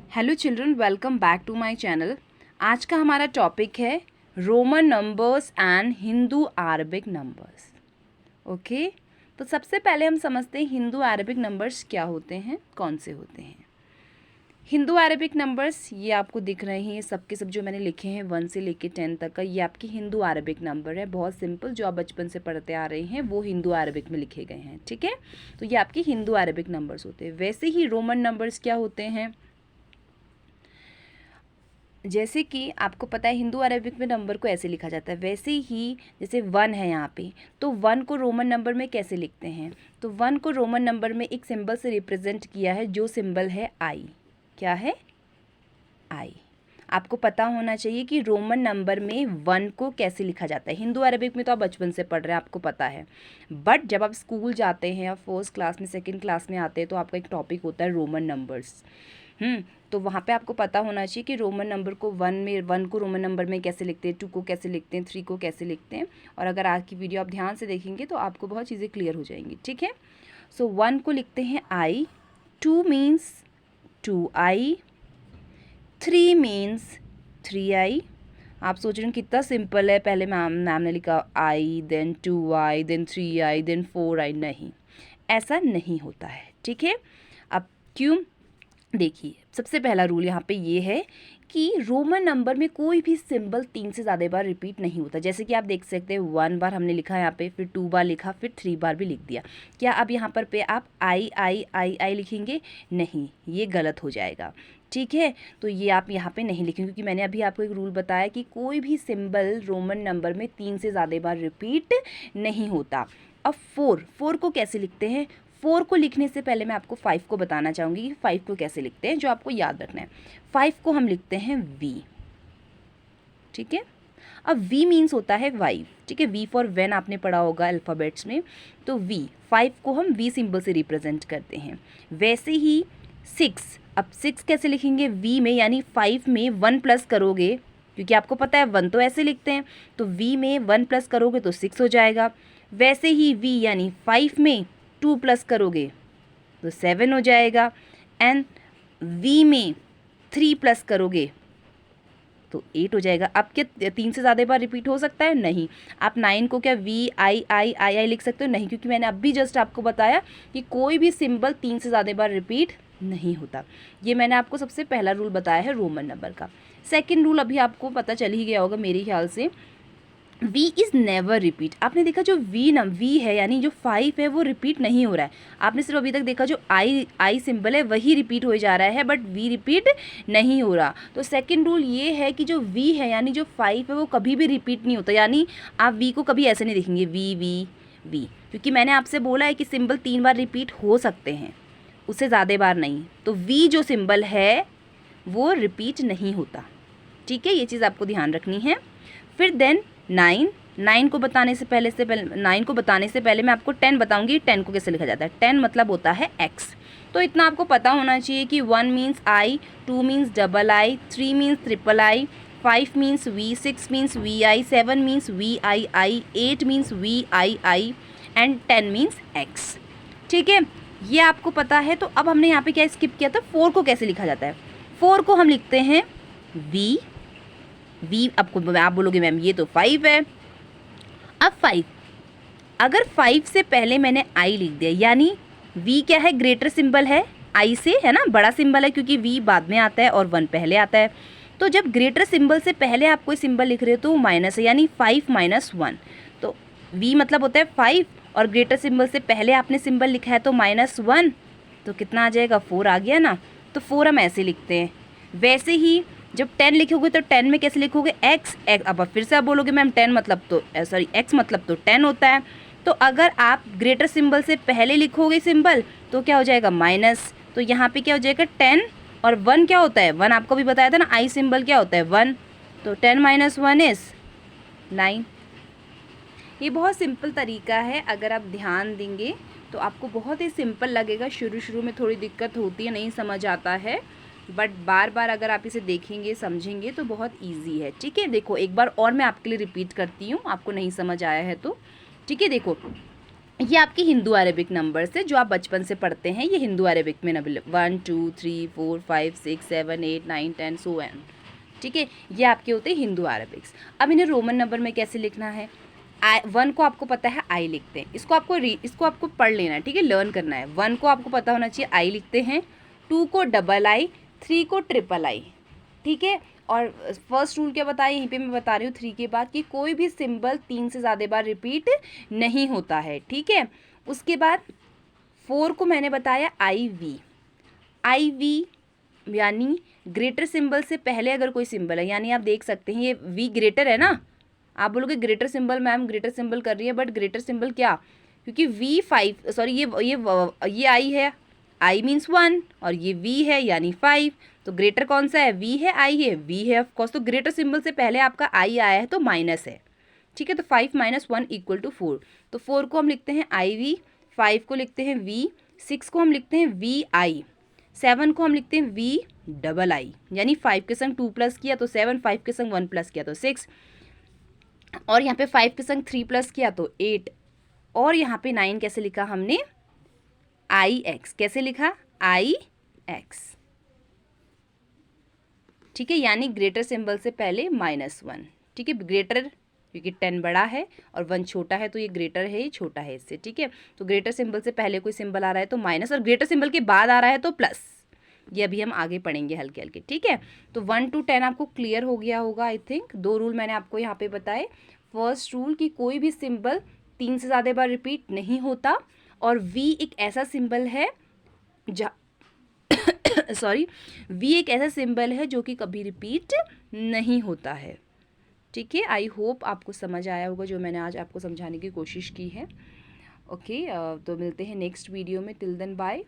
Hello children, welcome back to my channel. आज का हमारा टॉपिक है Roman numbers and Hindu Arabic numbers. Okay, तो सबसे पहले हम समझते हैं हिंदू अरबिक नंबर्स क्या होते हैं, कौन से होते हैं। हिंदू अरबिक नंबर्स ये आपको दिख रहे हैं, सबके सब जो मैंने लिखे हैं 1 से लेके 10 तक का, ये आपकी हिंदू अरबिक नंबर है। बहुत सिंपल, जो आप बचपन से पढ़ते आ रहे हैं वो हिंदू अरबिक में लिखे गए हैं। ठीक है, तो ये आपकी हिंदू अरबिक नंबर्स होते हैं। वैसे ही रोमन नंबर्स क्या होते हैं, जैसे कि आपको पता है हिंदू अरबिक में नंबर को ऐसे लिखा जाता है। वैसे ही जैसे 1 है यहाँ पे, तो 1 को रोमन नंबर में कैसे लिखते हैं, तो 1 को रोमन नंबर में एक सिंबल से रिप्रेजेंट किया है, जो सिंबल है आई। क्या है? आई। आपको पता होना चाहिए कि रोमन नंबर में 1 को कैसे लिखा जाता है। हिंदू अरबिक में तो आप बचपन से पढ़ रहे हैं, आपको पता है, बट जब आप स्कूल जाते हैं या फर्स्ट क्लास में सेकंड क्लास में आते हैं तो आपका एक टॉपिक होता है रोमन नंबर्स। तो वहाँ पे आपको पता होना चाहिए कि रोमन नंबर को 1 को रोमन नंबर में कैसे लिखते हैं, 2 को कैसे लिखते हैं, 3 को कैसे लिखते हैं। और अगर आज की वीडियो आप ध्यान से देखेंगे तो आपको बहुत चीज़ें क्लियर हो जाएंगी। ठीक है, सो 1 को लिखते हैं आई, 2 मीन्स 2i, 3 मीन्स 3i। आप सोच रहे हैं कितना सिंपल है, पहले मैम ने लिखा आई, then 2i, then 3i, then 4i। नहीं, ऐसा नहीं होता है। ठीक है, अब क्यों, देखिए सबसे पहला रूल यहाँ पे ये है कि रोमन नंबर में कोई भी सिंबल 3 से ज़्यादा बार रिपीट नहीं होता। जैसे कि आप देख सकते हैं 1 बार हमने लिखा यहाँ पे, फिर 2 बार लिखा, फिर 3 बार भी लिख दिया। क्या अब यहाँ पर पे आप आई आई आई आई लिखेंगे? नहीं, ये गलत हो जाएगा। ठीक है, तो ये आप यहाँ पे नहीं लिखेंगे, क्योंकि मैंने अभी आपको एक रूल बताया कि कोई भी सिंबल रोमन नंबर में 3 से ज़्यादा बार रिपीट नहीं होता। अब 4 को कैसे लिखते हैं? 4 को लिखने से पहले मैं आपको 5 को बताना चाहूँगी कि 5 को कैसे लिखते हैं, जो आपको याद रखना है। 5 को हम लिखते हैं V। ठीक है, अब V मीन्स होता है 5। ठीक है, V फॉर वैन आपने पढ़ा होगा अल्फ़ाबेट्स में, तो V, 5 को हम V सिंबल से रिप्रेजेंट करते हैं। वैसे ही 6, अब 6 कैसे लिखेंगे? V में, यानी 5 में 1 प्लस करोगे, क्योंकि आपको पता है 1 तो ऐसे लिखते हैं, तो V में 1 प्लस करोगे तो 6 हो जाएगा। वैसे ही V यानी 5 में 2 प्लस करोगे तो 7 हो जाएगा, एंड V में 3 प्लस करोगे तो 8 हो जाएगा। अब क्या 3 से ज़्यादा बार रिपीट हो सकता है? नहीं। आप 9 को क्या V I I I I लिख सकते हो? नहीं, क्योंकि मैंने अभी जस्ट आपको बताया कि कोई भी सिंबल 3 से ज़्यादा बार रिपीट नहीं होता। ये मैंने आपको सबसे पहला रूल बताया है रोमन नंबर का। सेकेंड रूल अभी आपको पता चल ही गया होगा मेरे ख्याल से, V इज़ नेवर रिपीट। आपने देखा जो V है, यानी जो 5 है वो रिपीट नहीं हो रहा है। आपने सिर्फ अभी तक देखा जो I सिंबल है वही रिपीट हो जा रहा है, बट V रिपीट नहीं हो रहा। तो सेकंड रूल ये है कि जो V है, यानी जो 5 है, वो कभी भी रिपीट नहीं होता। यानी आप V को कभी ऐसे नहीं देखेंगे V, क्योंकि मैंने आपसे बोला है कि सिंबल 3 बार रिपीट हो सकते हैं, उससे ज़्यादा बार नहीं। तो V जो सिंबल है वो रिपीट नहीं होता। ठीक है, ये चीज़ आपको ध्यान रखनी है। फिर देन 9 को बताने से पहले मैं आपको 10 बताऊंगी, 10 को कैसे लिखा जाता है। 10 मतलब होता है x। तो इतना आपको पता होना चाहिए कि 1 means I, 2 means double I, 3 means triple I, 5 means V, 6 means VI, 7 means VII, 8 means VII and 10 means x। ठीक है, ये आपको पता है। तो अब हमने यहाँ पे क्या स्किप किया था, 4 को कैसे लिखा जाता है। 4 को हम लिखते हैं V। आपको आप बोलोगे मैम ये तो 5 है। अब 5, अगर 5 से पहले मैंने I लिख दिया, यानी V क्या है, ग्रेटर सिंबल है I से, है ना, बड़ा सिंबल है, क्योंकि V बाद में आता है और 1 पहले आता है। तो जब ग्रेटर सिंबल से पहले आप कोई सिंबल लिख रहे हो तो माइनस है, यानी 5 - 1। तो V मतलब होता है 5, और ग्रेटर सिंबल से पहले आपने सिंबल लिखा है तो -1, तो कितना आ जाएगा, 4 आ गया ना। तो 4 हम ऐसे लिखते हैं। वैसे ही जब 10 लिखोगे तो 10 में कैसे लिखोगे, x। अब फिर से आप बोलोगे मैम 10 मतलब तो x मतलब तो 10 होता है। तो अगर आप ग्रेटर सिंबल से पहले लिखोगे सिंबल तो क्या हो जाएगा, माइनस। तो यहाँ पे क्या हो जाएगा 10, और 1 क्या होता है, 1 आपको भी बताया था ना, I सिंबल क्या होता है 1। तो 10 - 1 इज़ 9। ये बहुत सिंपल तरीका है, अगर आप ध्यान देंगे तो आपको बहुत ही सिंपल लगेगा। शुरू में थोड़ी दिक्कत होती है, नहीं समझ आता है, बट बार बार अगर आप इसे देखेंगे समझेंगे तो बहुत इजी है। ठीक है, देखो एक बार और मैं आपके लिए रिपीट करती हूँ, आपको नहीं समझ आया है तो। ठीक है, देखो ये आपकी हिंदू अरेबिक नंबर्स है जो आप बचपन से पढ़ते हैं, ये हिंदू अरेबिक में नंबर 1 2 3 4 5 6 7 8 9 10 सो एन, ठीक है, ये आपके होते हैं हिंदू अरेबिक्स। अब इन्हें रोमन नंबर में कैसे लिखना है, आई 1 को आपको पता है आई लिखते हैं, इसको आपको पढ़ लेना है, ठीक है, लर्न करना है। 1 को आपको पता होना चाहिए आई लिखते हैं, 2 को डबल आई, 3 को ट्रिपल आई, ठीक है। और फर्स्ट रूल क्या बताया, यहीं पे मैं बता रही हूँ 3 के बाद कि कोई भी सिंबल 3 से ज़्यादा बार रिपीट नहीं होता है, ठीक है। उसके बाद 4 को मैंने बताया आई वी यानी ग्रेटर सिंबल से पहले अगर कोई सिंबल है, यानी आप देख सकते हैं ये वी ग्रेटर है ना, आप बोलोगे greater symbol ma'am greater symbol कर रही है, बट ग्रेटर सिंबल क्या, क्योंकि वी 5 सॉरी ये आई है, आई मीन्स 1 और ये वी है यानी 5, तो ग्रेटर कौन सा है, वी है आई है, वी है ऑफकोर्स, तो ग्रेटर सिंबल से पहले आपका आई आया है तो माइनस है, ठीक है। तो 5 - 1 = 4, तो 4 को हम लिखते हैं आई वी, 5 को लिखते हैं वी, 6 को हम लिखते हैं वी आई, 7 को हम लिखते हैं वी डबल आई, यानी 5 के संग 2 प्लस किया तो 7, 5 के संग 1 प्लस किया तो 6, और यहाँ पे 5 के संग 3 प्लस किया तो 8, और यहाँ पे 9 कैसे लिखा हमने, आई एक्स, कैसे लिखा, आई एक्स, ठीक है, यानी ग्रेटर सिंबल से पहले -1, ठीक है, ग्रेटर क्योंकि 10 बड़ा है और 1 छोटा है तो ये ग्रेटर है, ये छोटा है इससे, ठीक है। तो ग्रेटर सिंबल से पहले कोई सिंबल आ रहा है तो माइनस, और ग्रेटर सिंबल के बाद आ रहा है तो प्लस, ये अभी हम आगे पढ़ेंगे हल्के हल्के, ठीक है। तो 1 to 10 आपको क्लियर हो गया होगा आई थिंक। 2 रूल मैंने आपको यहाँ पे बताए। फर्स्ट रूल कि कोई भी सिंबल 3 से ज़्यादा बार रिपीट नहीं होता, और वी एक ऐसा सिंबल है सॉरी वी एक ऐसा सिंबल है जो कि कभी रिपीट नहीं होता है, ठीक है। आई होप आपको समझ आया होगा जो मैंने आज आपको समझाने की कोशिश की है। ओके, तो मिलते हैं नेक्स्ट वीडियो में, टिल देन बाय।